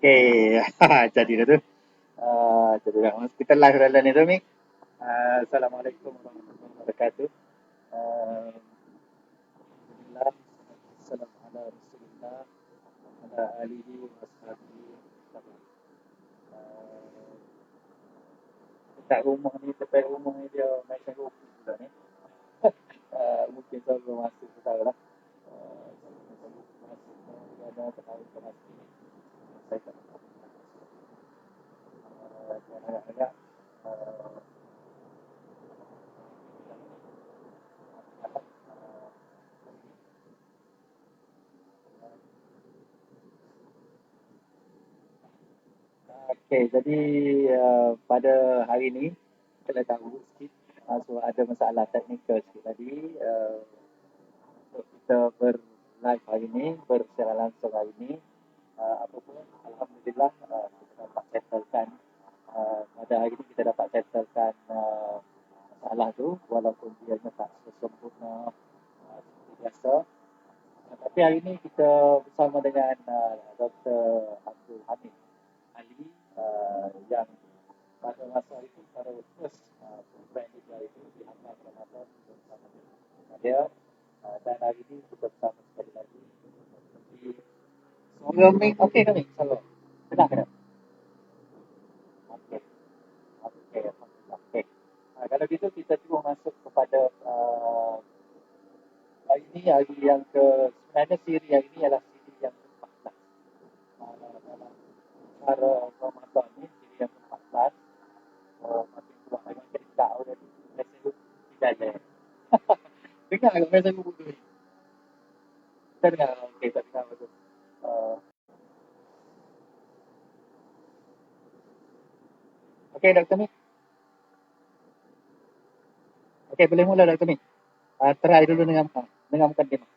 Okey, jadi dah tu. Jadi dah. Kita live dalam ni tu, Mik. Assalamualaikum warahmatullahi wabarakatuh. Alhamdulillah, wassalamu ala Rasulillah, ala alihi wa ashabihi wasallam. Uh, Dekat rumah ni, tepi rumah ni dia macam rupi pula ni. Mungkin saya belum masuk, tak tahu lah. Macam rupi masuk, dia ada terlalu terasa. Saya tak tahu. Dan agak-agak Okey, jadi pada hari ini kita dah tahu sikit so ada masalah teknikal sikit tadi untuk kita ber-live hari ini, bersiaran langsung hari ini. Apa pun, Alhamdulillah kita dapat settlekan pada hari ini kita dapat settlekan masalah tu walaupun dia tak sesempurna seperti biasa. Tapi hari ini kita bersama dengan Dr. Abdul Hamid Ali yang pada masa itu pada first program kita itu di Amal Ramadan bersama dengan dia dan hari ini kita bersama sekali lagi di suara mic okey kami selalu dengar ke tak? Okey, okey, alhamdulillah. Okey. Kalau gitu kita cuba masuk kepada hari ini hari yang ke sebenarnya siri hari ini adalah siri yang ke-14 dalam cara Ramadan ni siri yang ke-14 makin tua dengan cerita orang ni biasa tidak ada dengar agak biasa buku tu kita dengar okey tak dengar betul uh, okey Dr. Mi okey boleh mula Dr. Mi try dulu dengan mukadimah.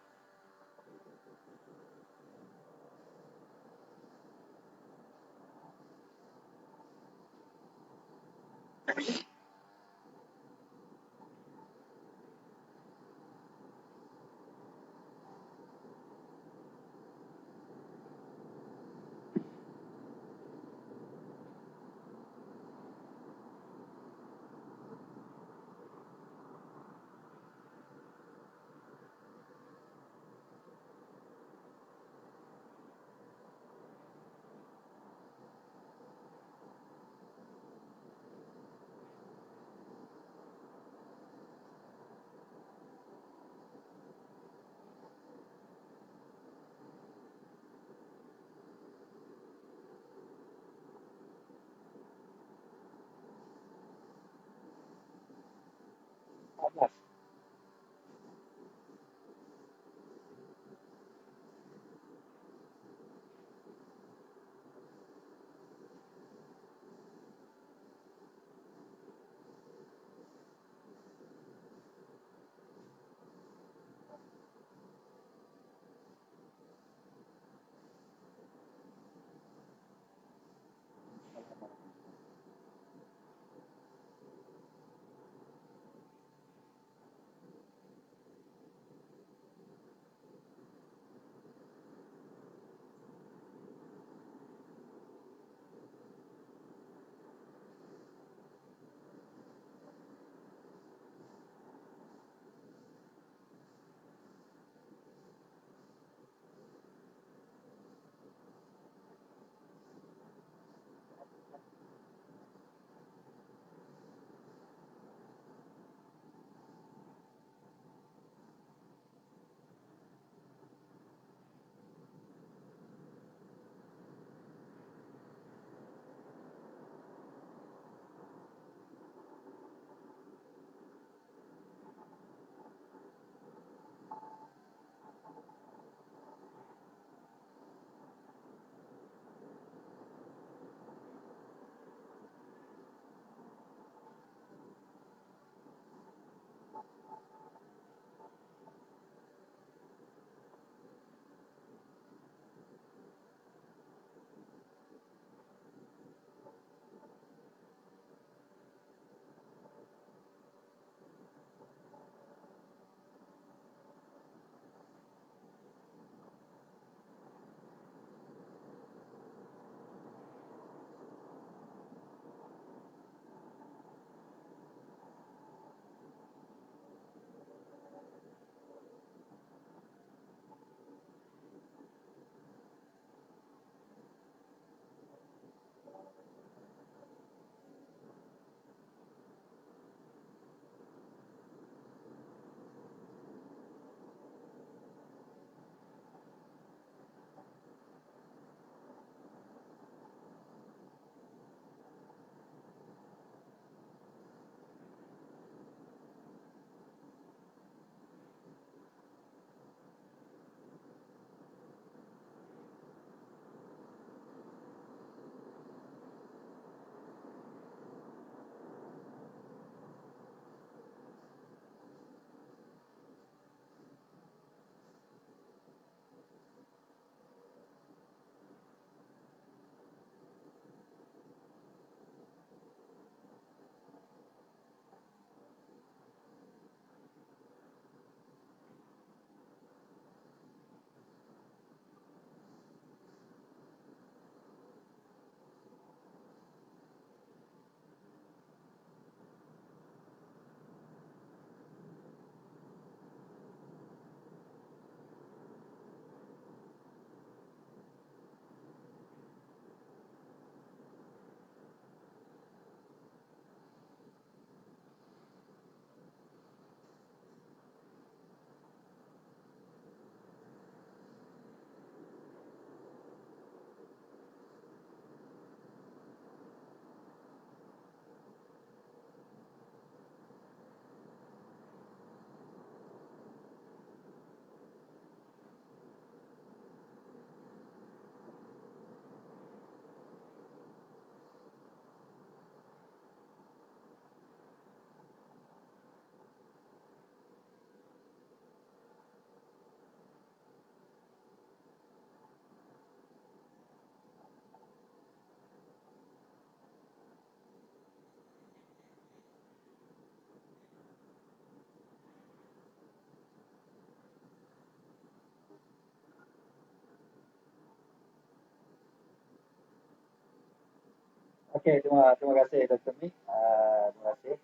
Okey, terima kasih Dr. Mik. Terima kasih.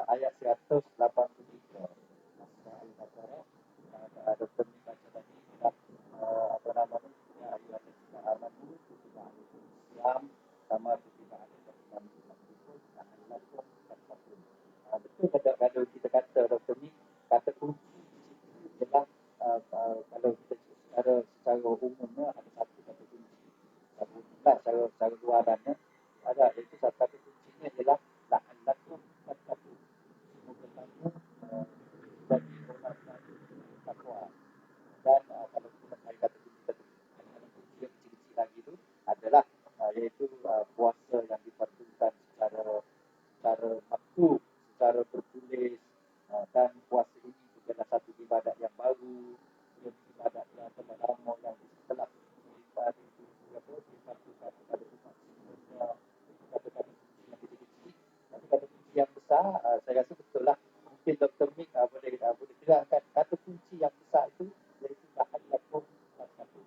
Ayat 183 Surah Al-Baqarah. Dr. Mik baca tadi tentang apa nama ni? Ya ayyuhallazina amanu kutiba alaikumusiyam kama kutiba alal ladzina min qablikum la'allakum tattaqun. Betul kata kalau kita kata Dr. Mik, kata kunci di situ ialah kalau kita secara umumnya ada satu kata kunci. Bukan secara luarannya ada itu satu kata kuncinya ialah la'allakum tattaqun. Semoga kamu jadi orang yang takwa. Dan kalau kita pakai kata kunci yang kecil-kecil lagi itu adalah iaitu puasa yang difardukan secara maktub, secara tertulis, dan puasa ini adalah satu ibadat yang baru, ibadat yang telah lama yang telah difardukan kepada umat manusia. Kata-kata kunci yang kecil-kecil, tapi kata kunci yang besar, saya rasa betul lah. Mungkin Dr. Mik boleh terangkan kata kunci yang besar itu iaitu bahan lakum satu.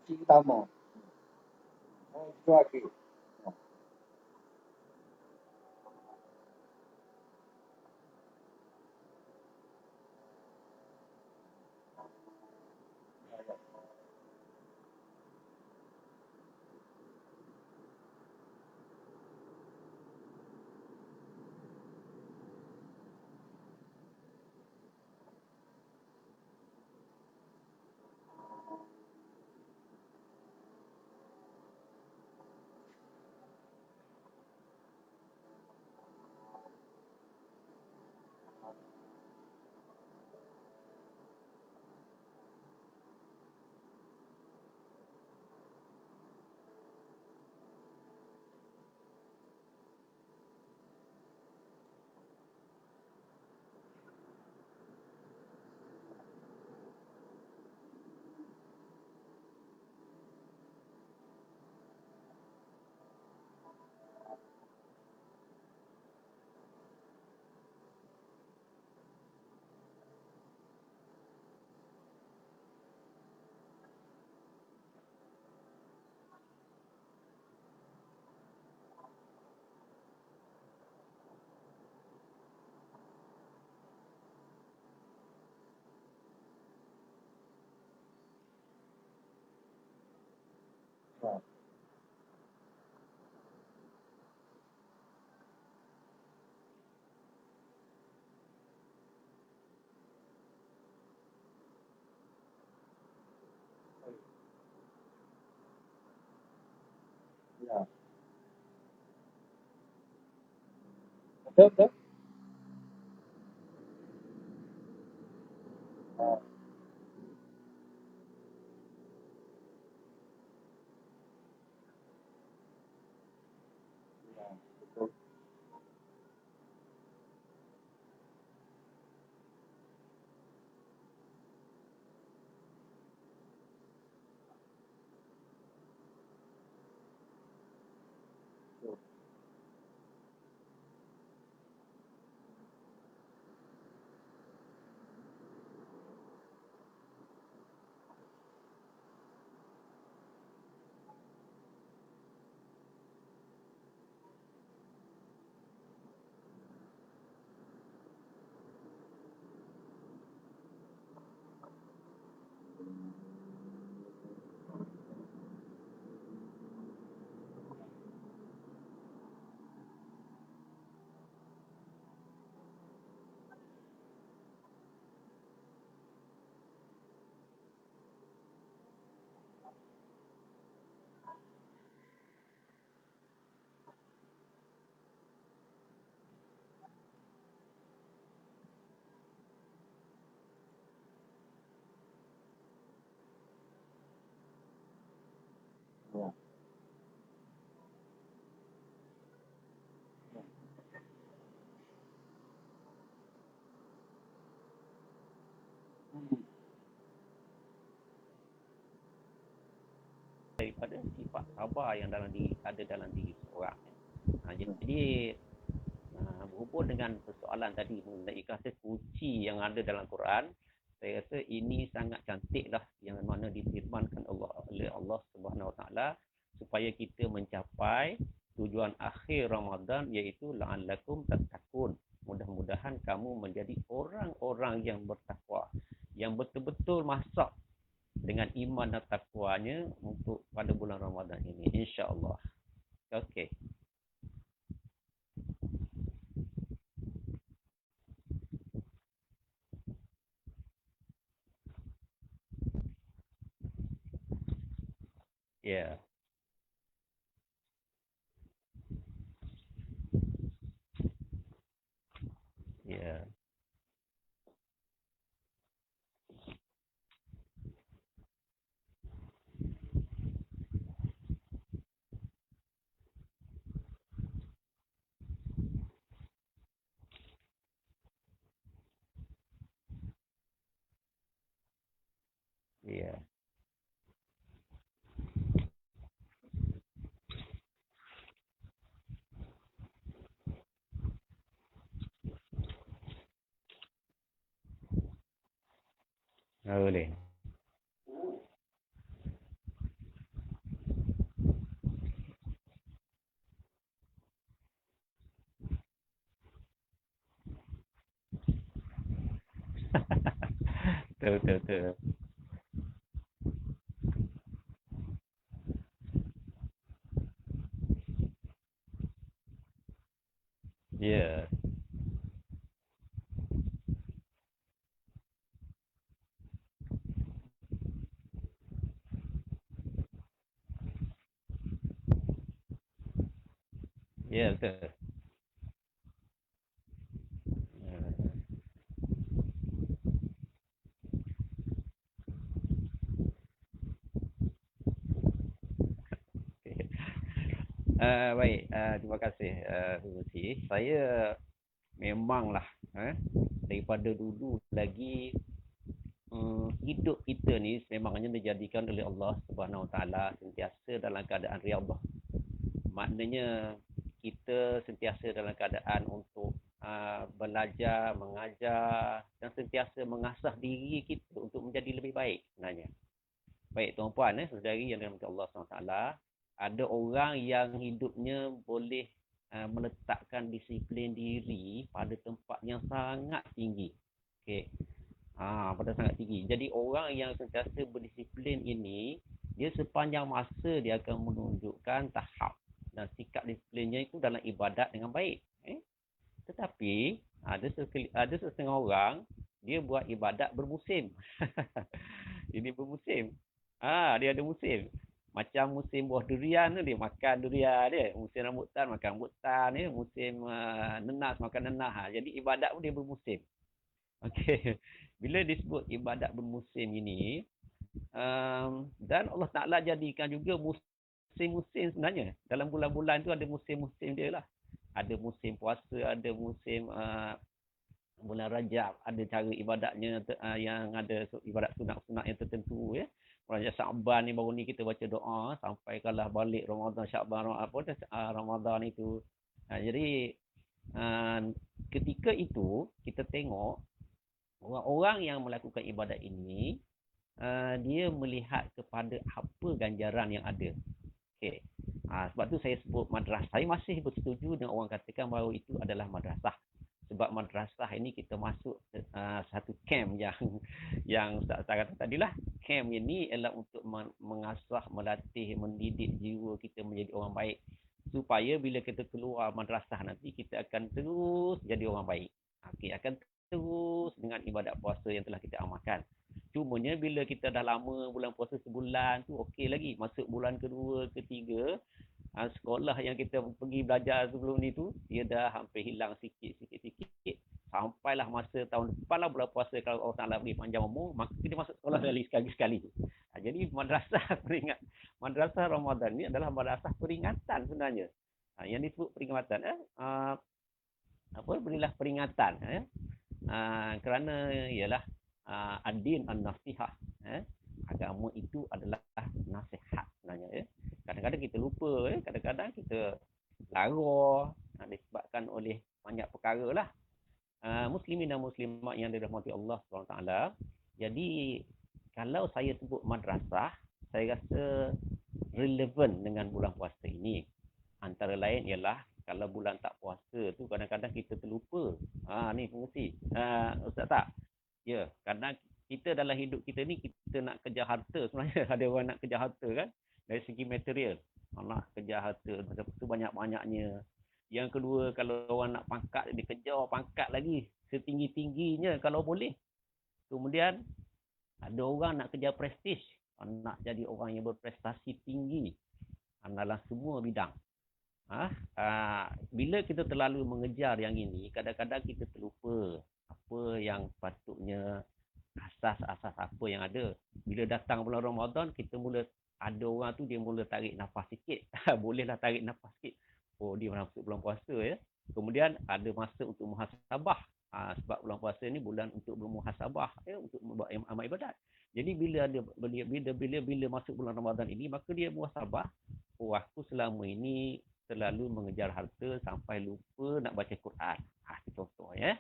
kunci utama. Itu akhir. Ya, ya. Betul, betul. Ah, ya, betul. Betul. Ya, daripada sifat sabar yang ada dalam diri seorang. ya. Jadi berhubung dengan persoalan tadi mengenai kasih kunci yang ada dalam Quran, saya rasa ini sangat cantiklah yang mana difirmankan oleh Allah Subhanahu Wa Taala supaya kita mencapai tujuan akhir Ramadan iaitu la'allakum tattaqun. Mudah-mudahan kamu menjadi orang-orang yang bertakwa, yang betul-betul masak dengan iman dan takwanya untuk pada bulan Ramadan ini, insya-Allah. Okey. Ya, ya, ya. Boleh. Betul, betul, betul. Ya, ya, betul. Baik, terima kasih Rusi. Saya memanglah daripada dulu lagi hidup kita ni memangnya dijadikan oleh Allah Subhanahu Wa Taala sentiasa dalam keadaan riyadhah. Maknanya kita sentiasa dalam keadaan untuk belajar, mengajar dan sentiasa mengasah diri kita untuk menjadi lebih baik sebenarnya. Baik tuan-puan, saudari yang dirahmati Allah SWT, ada orang yang hidupnya boleh meletakkan disiplin diri pada tempat yang sangat tinggi. Okey. Pada sangat tinggi. Jadi orang yang sentiasa berdisiplin ini, dia sepanjang masa dia akan menunjukkan tahap dan sikap disiplinnya itu dalam ibadat dengan baik. Tetapi ada setengah orang dia buat ibadat bermusim. Ini bermusim. Dia ada musim. Macam musim buah durian tu dia makan durian dia. Musim rambutan makan rambutan dia. Musim nenas makan nenas. Jadi ibadat pun dia bermusim. Okey. Bila disebut ibadat bermusim ini, dan Allah Ta'ala jadikan juga musim-musim sebenarnya. Dalam bulan-bulan tu ada musim-musim dia lah. Ada musim puasa, ada musim bulan Rajab, ada cara ibadatnya yang ada ibadat sunat-sunat yang tertentu ya. Rajab Sa'ban ni baru ni kita baca doa sampai kalah balik Ramadan Syaban Ramadan itu. Jadi ketika itu kita tengok orang-orang yang melakukan ibadat ini dia melihat kepada apa ganjaran yang ada. Okey. Sebab tu saya sebut madrasah. Saya masih bersetuju dengan orang katakan bahawa itu adalah madrasah. Sebab madrasah ini kita masuk satu camp yang Ustaz kata tadilah. Camp ini adalah untuk mengasah, melatih, mendidik jiwa kita menjadi orang baik. Supaya bila kita keluar madrasah nanti, kita akan terus jadi orang baik. Okey, akan terus dengan ibadat puasa yang telah kita amalkan. Cumanya bila kita dah lama bulan puasa sebulan tu okey lagi. Masuk bulan kedua, ketiga, sekolah yang kita pergi belajar sebelum ni tu, dia dah hampir hilang sikit. Sampailah masa tahun depan lah bulan puasa, kalau Allah Ta'ala beri panjang umur, maka kita masuk sekolah sekali-sekali. Jadi madrasah Ramadan ni adalah madrasah peringatan sebenarnya. Yang disebut peringatan, berilah peringatan. Kerana ialah ad-din an-nasihah. Agama itu adalah nasihat sebenarnya. Kadang-kadang kita lupa, kadang-kadang kita lara disebabkan oleh banyak perkara lah. Muslimin dan muslimat yang dirahmati Allah SWT. Jadi kalau saya sebut madrasah, saya rasa relevan dengan bulan puasa ini. Antara lain ialah kalau bulan tak puasa tu kadang-kadang kita terlupa. Ni fungsi. Ustaz tak? Ya, kadang kita dalam hidup kita ni kita nak kejar harta sebenarnya. Ada orang nak kejar harta kan? Dari segi material. Nak kejar harta tu banyak-banyaknya. Yang kedua, kalau orang nak pangkat, dia kejar pangkat lagi setinggi-tingginya kalau boleh. Kemudian ada orang nak kejar prestis, nak jadi orang yang berprestasi tinggi dalam semua bidang. Bila kita terlalu mengejar yang ini, kadang-kadang kita terlupa apa yang patutnya, asas-asas apa yang ada. Bila datang bulan Ramadan, kita mula ada orang tu dia mula tarik nafas sikit. Bolehlah tarik nafas sikit. Oh, dia masuk bulan puasa ya. Kemudian ada masa untuk muhasabah. Sebab bulan puasa ni bulan untuk bermuhasabah ya, untuk membuat amal ibadat. Jadi bila masuk bulan Ramadan ini, maka dia muhasabah. Oh, aku selama ini terlalu mengejar harta sampai lupa nak baca Quran. Itu contoh ya.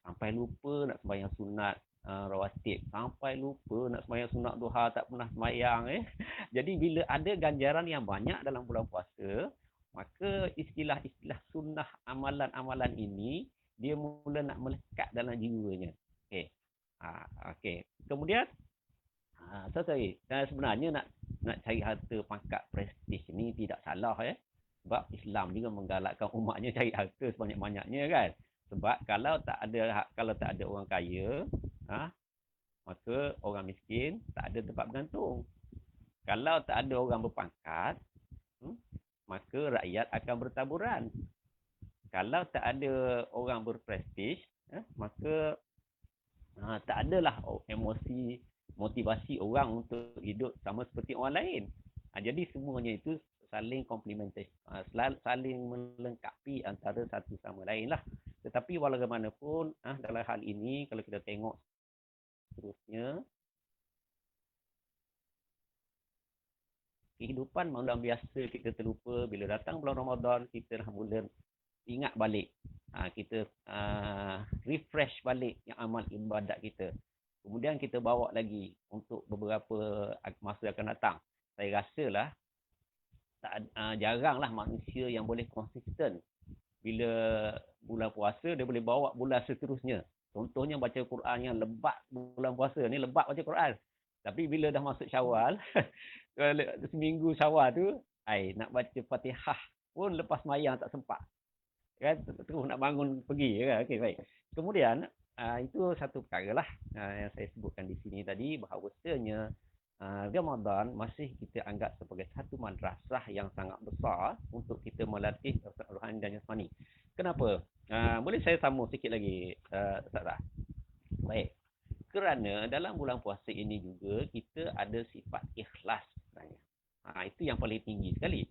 Sampai lupa nak sembahyang sunat rawatib, sampai lupa nak sembahyang sunat duha, tak pernah sembahyang Jadi bila ada ganjaran yang banyak dalam bulan puasa, maka istilah-istilah sunnah amalan-amalan ini dia mula nak melekat dalam jiwanya. Okey. Kemudian sorry, sebenarnya nak cari harta pangkat prestis ni tidak salah ya. Sebab Islam juga menggalakkan umatnya cari harta sebanyak-banyaknya kan. Sebab kalau tak ada orang kaya, maka orang miskin tak ada tempat bergantung. Kalau tak ada orang berpangkat, maka rakyat akan bertaburan. Kalau tak ada orang berprestis, maka tak adalah emosi, motivasi orang untuk hidup sama seperti orang lain. Jadi semuanya itu saling komplementasi, saling melengkapi antara satu sama lain lah. Tetapi walaupun dalam hal ini kalau kita tengok seterusnya, kehidupan malam biasa kita terlupa. Bila datang bulan Ramadan, kita dah mula ingat balik. Kita refresh balik yang amal ibadat kita. Kemudian kita bawa lagi untuk beberapa masa akan datang. Saya rasalah jaranglah manusia yang boleh konsisten. Bila bulan puasa, dia boleh bawa bulan seterusnya. Contohnya baca Quran yang lebat bulan puasa ni, lebat baca Quran. Tapi bila dah masuk Syawal, seminggu Syawal tu, nak baca Fatihah pun lepas mayang tak sempat. Kan terus nak bangun pergi kan. Okey, baik. Kemudian itu satu perkara lah yang saya sebutkan di sini tadi, bahawasanya Ramadan masih kita anggap sebagai satu madrasah yang sangat besar untuk kita melatih rohani dan jasmani. Kenapa? Boleh saya sambung sikit lagi, Ustazah? Baik. Kerana dalam bulan puasa ini juga kita ada sifat ikhlas sebenarnya. Itu yang paling tinggi sekali.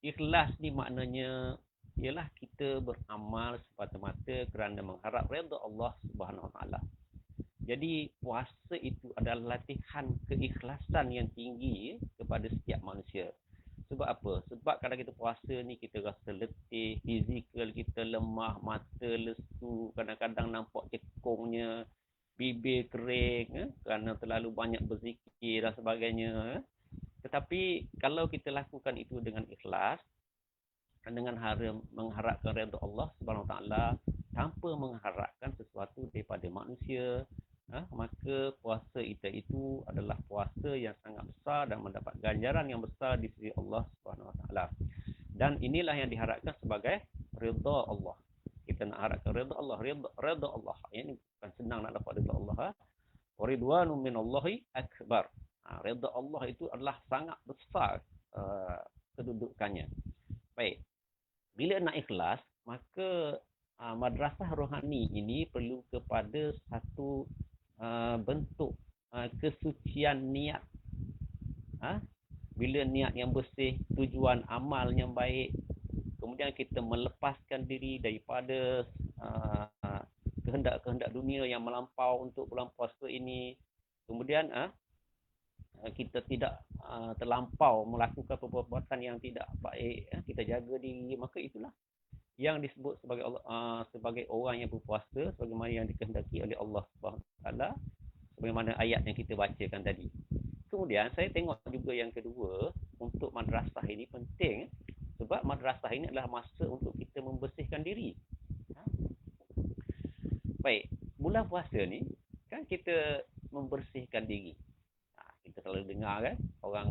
Ikhlas ni maknanya ialah kita beramal semata-mata kerana mengharap redha Allah Subhanahu Wa Taala. Jadi puasa itu adalah latihan keikhlasan yang tinggi kepada setiap manusia. Sebab apa? Sebab kalau kita puasa ni kita rasa letih, fizikal kita lemah, mata lesu, kadang-kadang nampak cekungnya, bibir kering kerana terlalu banyak berzikir dan sebagainya. Tetapi kalau kita lakukan itu dengan ikhlas, dengan mengharapkan redha Allah Subhanahu Wa Taala tanpa mengharapkan sesuatu daripada manusia, maka puasa kita itu adalah puasa yang sangat besar dan mendapat ganjaran yang besar di sisi Allah Subhanahu Wa Taala. Dan inilah yang diharapkan sebagai redha Allah. Kita nak harapkan redha Allah, redha Allah. Ini bukan senang nak dapat redha Allah. Wa ridwanun minallahi akbar. Redha Allah itu adalah sangat besar kedudukannya. Baik. Bila nak ikhlas, maka madrasah rohani ini perlu kepada satu bentuk kesucian niat. Bila niat yang bersih, tujuan amal yang baik, kemudian kita melepaskan diri daripada kehendak-kehendak dunia yang melampau untuk bulan puasa ini. Kemudian kita tidak terlampau melakukan perbuatan yang tidak baik, kita jaga diri, maka itulah yang disebut sebagai sebagai orang yang berpuasa sebagaimana yang dikehendaki oleh Allah Subhanahu Wa Taala, sebagaimana ayat yang kita bacakan tadi. Kemudian saya tengok juga yang kedua, untuk madrasah ini penting sebab madrasah ini adalah masa untuk kita membersihkan diri. Baik, bulan puasa ni kan kita membersihkan diri. Kita selalu dengar kan orang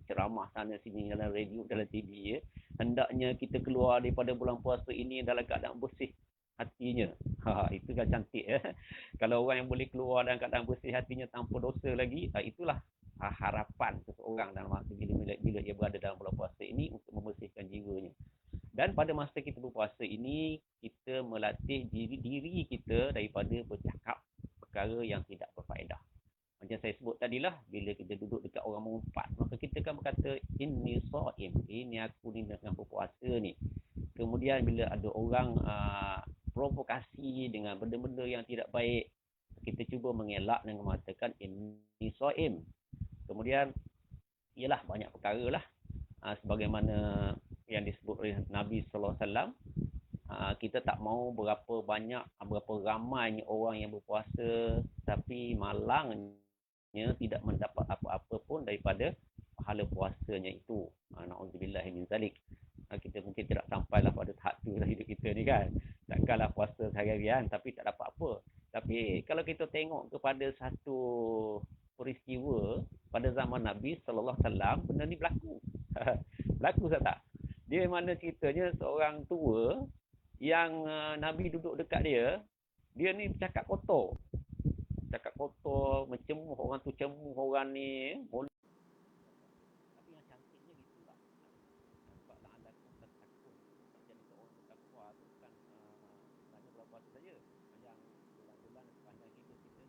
ceramah sana sini dalam radio, dalam TV, hendaknya kita keluar daripada bulan puasa ini dalam keadaan bersih hatinya. Itu kan cantik ya. Kalau orang yang boleh keluar dalam keadaan bersih hatinya tanpa dosa lagi, itulah harapan seseorang dalam masa bila ia berada dalam bulan puasa ini untuk membersihkan jiwanya. Dan pada masa kita berpuasa ini, kita melatih diri kita daripada bercakap perkara yang tidak berfaedah. Macam saya sebut tadilah, bila kita duduk dekat orang mengumpat, maka kita kan berkata, inni sha'im, ini aku ni dengan berpuasa ni. Kemudian bila ada orang provokasi dengan benda-benda yang tidak baik, kita cuba mengelak dengan mengatakan inni sha'im. Kemudian, ialah banyak perkara lah. Sebagaimana yang disebut oleh Nabi SAW, kita tak mau berapa ramai orang yang berpuasa, tapi malangnya tidak mendapat apa-apa pun daripada pahala puasanya itu. Na'udzubillah min zalik. Kita mungkin tidak sampailah pada tahap tu dalam hidup kita ni kan. Takkanlah puasa sehari-harian tapi tak dapat apa. Tapi Okey, kalau kita tengok kepada satu peristiwa pada zaman Nabi sallallahu alaihi wasallam, benda ni berlaku. Berlaku tak? Dia mana ceritanya seorang tua yang Nabi duduk dekat dia, dia ni bercakap kotor. Cakap kotor, mencemuh orang tu, cemuh orang ni, tapi yang cantiknya gitulah. Nampaklah alakum tatakun. Jadi seorang bertakwa tu bukan hanya berapa saja. Yang bulan-bulan sepanjang hidup kita,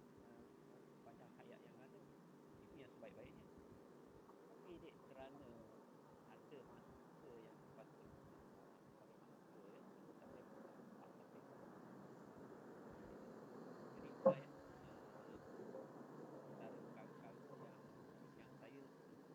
sepanjang hayat yang ada. Itu yang sebaik-baiknya. Tapi dek, kerana ada masa yang sepatutnya sebagai manusia, kita tak boleh bertakwa. Jadi itulah ya.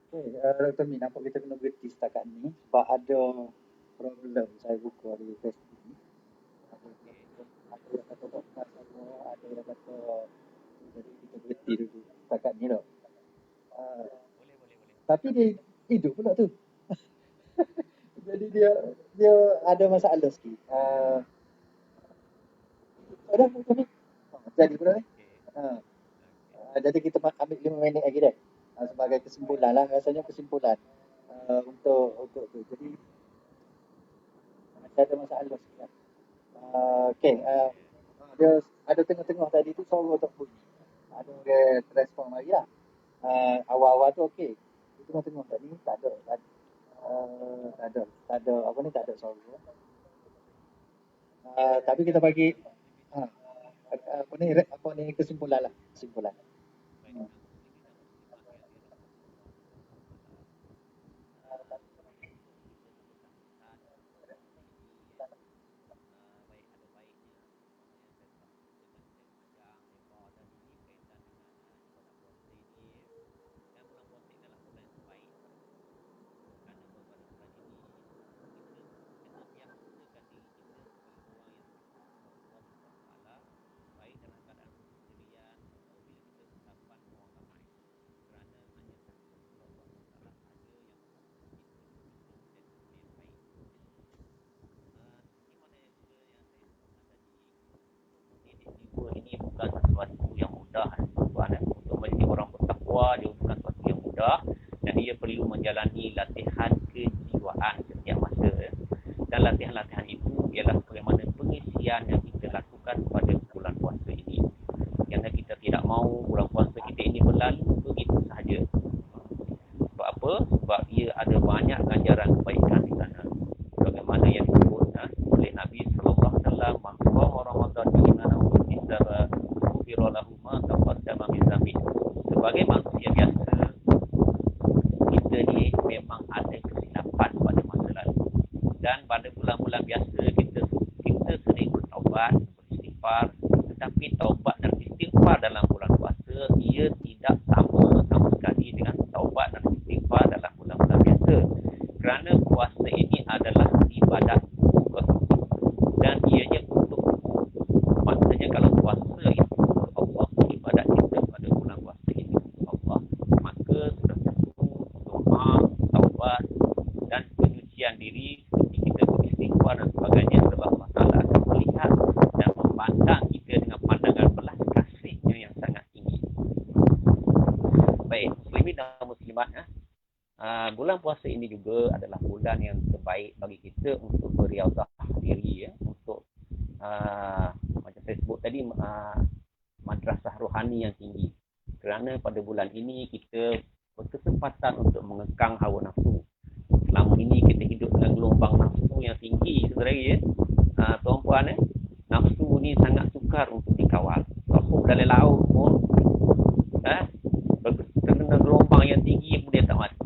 Okay, Dr. Min, nampak kita kena berhenti setakat ni sebab ada problem saya buka di Facebook ni. Ada yang kata podcast semua, ada yang kata jadi kita berhenti dulu setakat ni tau. Tapi dia hidup pula tu. Jadi dia ada masalah sikit. Ada Dr. Min? Jadi pula ni. Jadi kita ambil 5 minit lagi dah. Sebagai kesimpulan lah, rasanya kesimpulan untuk tu. Jadi ada masalah sikit. Okay, dia ada tengah-tengah tadi tu suara tak bunyi. Ada dia respon lagi lah. Awal-awal tu okey. Tengah-tengah tadi tak ada apa ni, tak ada suara. Tapi kita bagi apa ni kesimpulan lah, kesimpulan. Ini bukan sesuatu yang mudah, tuan. Untuk menjadi orang bertakwa dia bukan sesuatu yang mudah dan dia perlu menjalani latihan kejiwaan setiap masa. Dan latihan-latihan itu ialah bagaimana pengisian yang kita lakukan pada bulan puasa ini. Kerana kita tidak mahu bulan puasa kita ini berlalu begitu sahaja. Sebab apa? Sebab ia ada banyak ganjaran kebaikan di sana. Bagaimana yang disebut oleh Nabi sallallahu alaihi wasallam, "Man qama Ramadan imanan wa ihtisaban, ghufira lahu ma taqaddama min dhanbi." Sebagai manusia biasa, kita ni memang ada kesilapan pada masa lalu. Dan pada bulan-bulan biasa kita sering bertaubat, beristighfar, tetapi taubat dan istighfar dalam bulan puasa ia tidak sama sekali dengan taubat dan istighfar dalam bulan-bulan biasa. Kerana puasa ini adalah ibadat dan ianya untuk maksudnya kalau puasa itu Allah, ibadat kita pada bulan puasa ini Allah, maka sudah tentu doa, taubat dan penyucian diri seperti kita beristighfar dan sebagainya, sebab Allah Ta'ala akan melihat dan memandang kita dengan pandangan belas kasihnya yang sangat tinggi. Baik, muslimin dan muslimat, bulan puasa ini juga adalah bulan yang terbaik bagi kita untuk beriadah diri, untuk macam saya sebut tadi, madrasah rohani yang tinggi. Kerana pada bulan ini kita berkesempatan untuk mengekang hawa nafsu. Selama ini kita hidup dengan gelombang nafsu yang tinggi sebenarnya, tuan-puan, nafsu ni sangat sukar untuk dikawal. Masuk dalam laut pun terkena gelombang yang tinggi pun dia tak mati.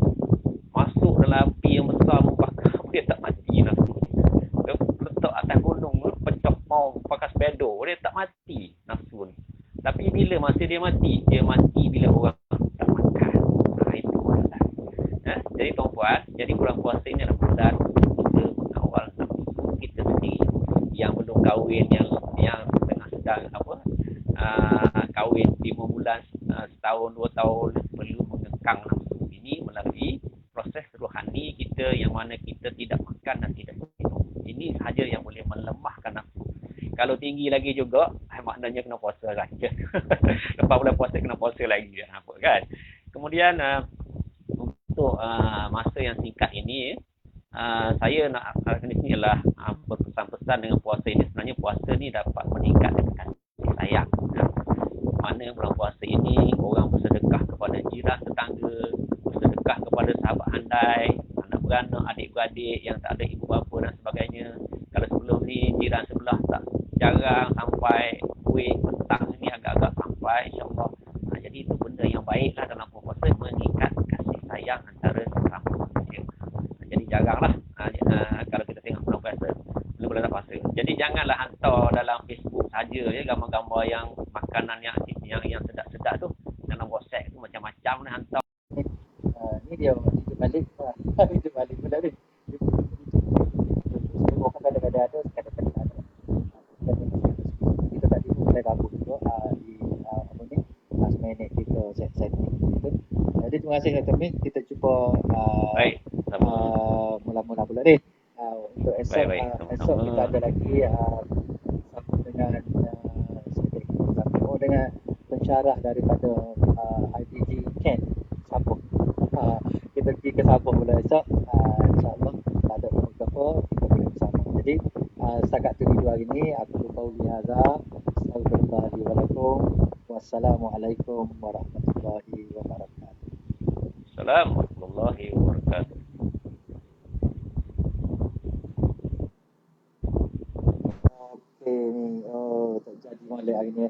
Masuk dalam api yang besar membakar pun dia tak mati nafsu. Letak atas gunung mati. Dia mati bila orang tak makan. Itu masalah. Jadi tuan-puan, jadi bulan puasa ini adalah bulan kita mengawal nafsu kita sendiri yang belum kahwin, yang tengah sedang kahwin 5 bulan, setahun 2 tahun, perlu mengekang nafsu ini melalui proses rohani kita yang mana kita tidak makan dan tidak minum. Ini sahaja yang boleh melemahkan nafsu. Kalau tinggi lagi juga, maknanya kena puasa lagi. Lepas bulan puasa kena puasa lagi. Apa kan? Kemudian untuk masa yang singkat ini, saya nak di sini ialah berpesan-pesan dengan puasa ini. Sebenarnya puasa ni dapat meningkatkan kasih sayang. Mana bulan puasa ini orang bersedekah kepada jiran tetangga, bersedekah kepada sahabat handai, anak beranak, adik-beradik yang tak ada ibu bapa dan sebagainya. Kalau sebelum ni jiran sebelah tak jarang sampai kuih petang ni agak-agak sampai, insyaAllah. Jadi itu benda yang baiklah dalam puasa, meningkat kasih sayang antara sesama manusia. Jadi jaranglah kalau kita tengok bulan puasa, bulan puasa. Jadi janganlah hantar dalam Facebook saja ya gambar-gambar yang makanan yang sedap-sedap tu. Dalam WhatsApp tu macam-macam ni hantar. Ni dia hidup balik. Hidup balik pula ni. Semua kan kadang-kadang ada, kadang-kadang ada. Kita tadi pun boleh gabung juga di apa ni, last minute kita setting gitu. Jadi terima kasih Dr. Min. Kita cuba Baik, mula-mula pula ni. Untuk esok, esok sama-sama. kita ada lagi sambung dengan sambung dengan pensyarah daripada IPG Ken Sabah. Kita pergi ke Sabah pula esok. InsyaAllah tak ada apa-apa, kita boleh bersama. Jadi setakat tu video hari ni, aku qauli hadza, astagfirullahi wa lakum, wassalamualaikum warahmatullahi wabarakatuh. Assalamualaikum warahmatullahi wabarakatuh. Okey ni, tak jadi molek hari ni.